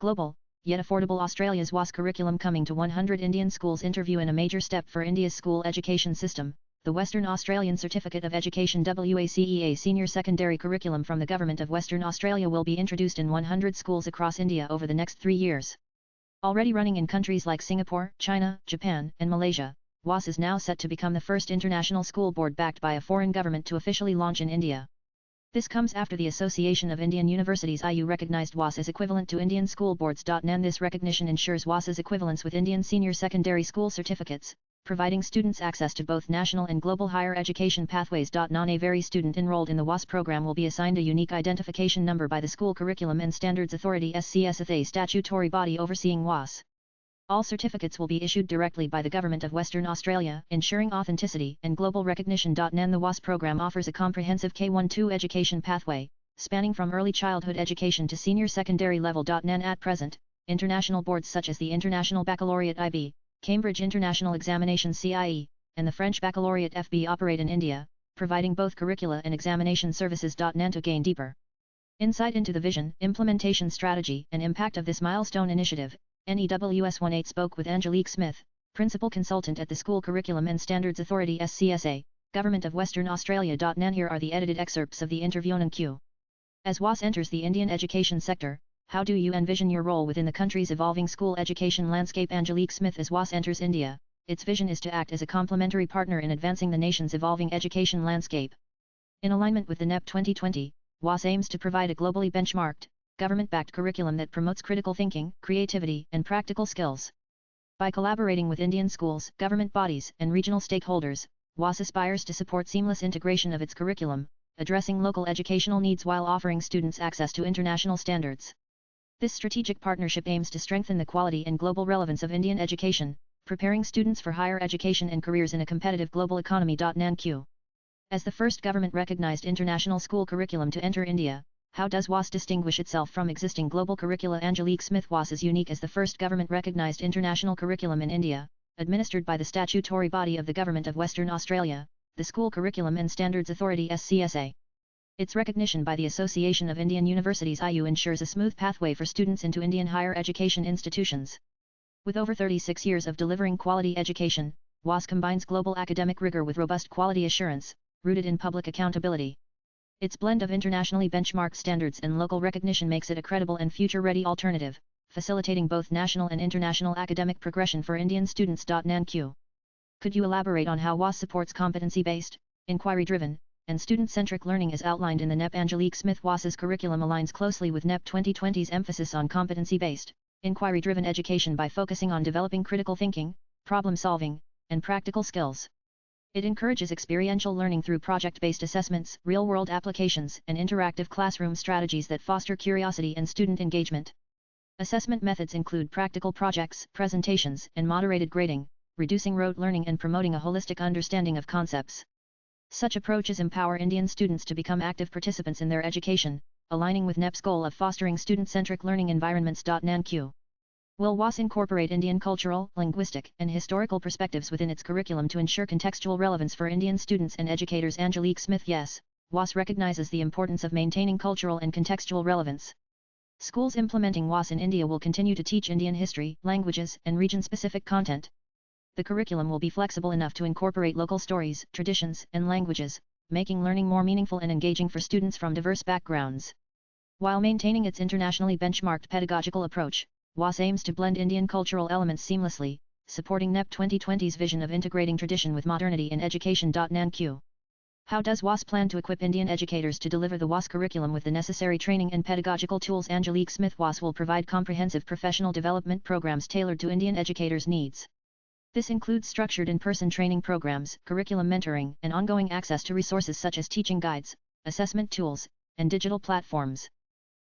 Global, yet affordable Australia's WACE curriculum coming to 100 Indian schools interview in a major step for India's school education system. The Western Australian Certificate of Education WACEA Senior Secondary Curriculum from the Government of Western Australia will be introduced in 100 schools across India over the next 3 years. Already running in countries like Singapore, China, Japan, and Malaysia, WACE is now set to become the first international school board backed by a foreign government to officially launch in India. This comes after the Association of Indian Universities IU recognized WACE as equivalent to Indian school boards. This recognition ensures WACE's equivalence with Indian senior secondary school certificates, providing students access to both national and global higher education pathways. Every student enrolled in the WACE program will be assigned a unique identification number by the School Curriculum and Standards Authority (SCS), a statutory body overseeing WACE. All certificates will be issued directly by the Government of Western Australia, ensuring authenticity and global recognition. The WACE program offers a comprehensive K-1-2 education pathway, spanning from early childhood education to senior secondary level. At present, international boards such as the International Baccalaureate IB, Cambridge International Examinations CIE, and the French Baccalaureate FB operate in India, providing both curricula and examination services. To gain deeper insight into the vision, implementation strategy, and impact of this milestone initiative, NEWS 18 spoke with Angelique Smith, Principal Consultant at the School Curriculum and Standards Authority SCSA, Government of Western Australia. Here are the edited excerpts of the interview and Q. As WACE enters the Indian education sector, how do you envision your role within the country's evolving school education landscape? Angelique Smith. As WACE enters India, its vision is to act as a complementary partner in advancing the nation's evolving education landscape. In alignment with the NEP 2020, WACE aims to provide a globally benchmarked, government-backed curriculum that promotes critical thinking, creativity, and practical skills. By collaborating with Indian schools, government bodies, and regional stakeholders, WACE aspires to support seamless integration of its curriculum, addressing local educational needs while offering students access to international standards. This strategic partnership aims to strengthen the quality and global relevance of Indian education, preparing students for higher education and careers in a competitive global economy. Q. As the first government-recognized international school curriculum to enter India, how does WACE distinguish itself from existing global curricula? Angelique Smith. WACE is unique as the first government-recognized international curriculum in India, administered by the statutory body of the Government of Western Australia, the School Curriculum and Standards Authority SCSA. Its recognition by the Association of Indian Universities IU ensures a smooth pathway for students into Indian higher education institutions. With over 36 years of delivering quality education, WACE combines global academic rigor with robust quality assurance, rooted in public accountability. Its blend of internationally benchmarked standards and local recognition makes it a credible and future-ready alternative, facilitating both national and international academic progression for Indian students. Q. Could you elaborate on how WACE supports competency-based, inquiry-driven, and student-centric learning as outlined in the NEP? Angelique Smith. WACE's curriculum aligns closely with NEP 2020's emphasis on competency-based, inquiry-driven education by focusing on developing critical thinking, problem-solving, and practical skills. It encourages experiential learning through project-based assessments, real-world applications, and interactive classroom strategies that foster curiosity and student engagement. Assessment methods include practical projects, presentations, and moderated grading, reducing rote learning and promoting a holistic understanding of concepts. Such approaches empower Indian students to become active participants in their education, aligning with NEP's goal of fostering student-centric learning environments. Q. Will WACE incorporate Indian cultural, linguistic, and historical perspectives within its curriculum to ensure contextual relevance for Indian students and educators? Angelique Smith. Yes, WACE recognizes the importance of maintaining cultural and contextual relevance. Schools implementing WACE in India will continue to teach Indian history, languages, and region-specific content. The curriculum will be flexible enough to incorporate local stories, traditions, and languages, making learning more meaningful and engaging for students from diverse backgrounds. While maintaining its internationally benchmarked pedagogical approach, WACE aims to blend Indian cultural elements seamlessly, supporting NEP 2020's vision of integrating tradition with modernity in education. Q. How does WACE plan to equip Indian educators to deliver the WACE curriculum with the necessary training and pedagogical tools? Angelique Smith. WACE will provide comprehensive professional development programs tailored to Indian educators' needs. This includes structured in-person training programs, curriculum mentoring, and ongoing access to resources such as teaching guides, assessment tools, and digital platforms.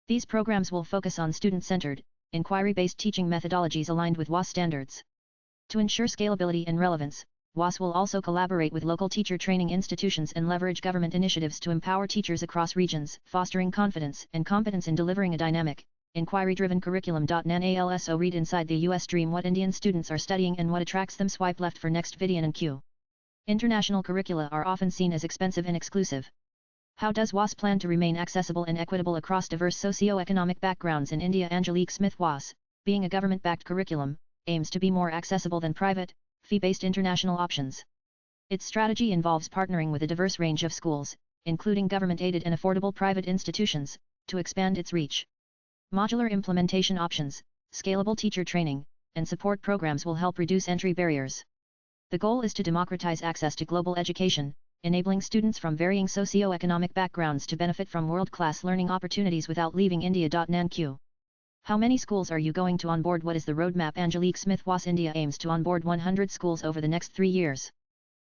These programs will focus on student-centered, inquiry-based teaching methodologies aligned with WACE standards. To ensure scalability and relevance, WACE will also collaborate with local teacher training institutions and leverage government initiatives to empower teachers across regions, fostering confidence and competence in delivering a dynamic, inquiry-driven curriculum. Also read inside the US Dream what Indian students are studying and what attracts them. Swipe left for next video and Q. International curricula are often seen as expensive and exclusive. How does WACE plan to remain accessible and equitable across diverse socio-economic backgrounds in India? Angelique Smith. WACE, being a government-backed curriculum, aims to be more accessible than private, fee-based international options. Its strategy involves partnering with a diverse range of schools, including government-aided and affordable private institutions, to expand its reach. Modular implementation options, scalable teacher training, and support programs will help reduce entry barriers. The goal is to democratize access to global education, enabling students from varying socio-economic backgrounds to benefit from world-class learning opportunities without leaving India. Nanq. How many schools are you going to onboard? What is the roadmap? Angelique Smith. WACE India aims to onboard 100 schools over the next 3 years.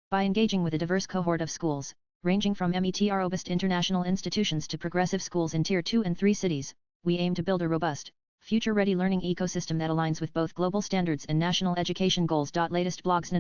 By engaging with a diverse cohort of schools, ranging from MET-robust international institutions to progressive schools in Tier 2 and 3 cities, we aim to build a robust, future-ready learning ecosystem that aligns with both global standards and national education goals. Latest blogs.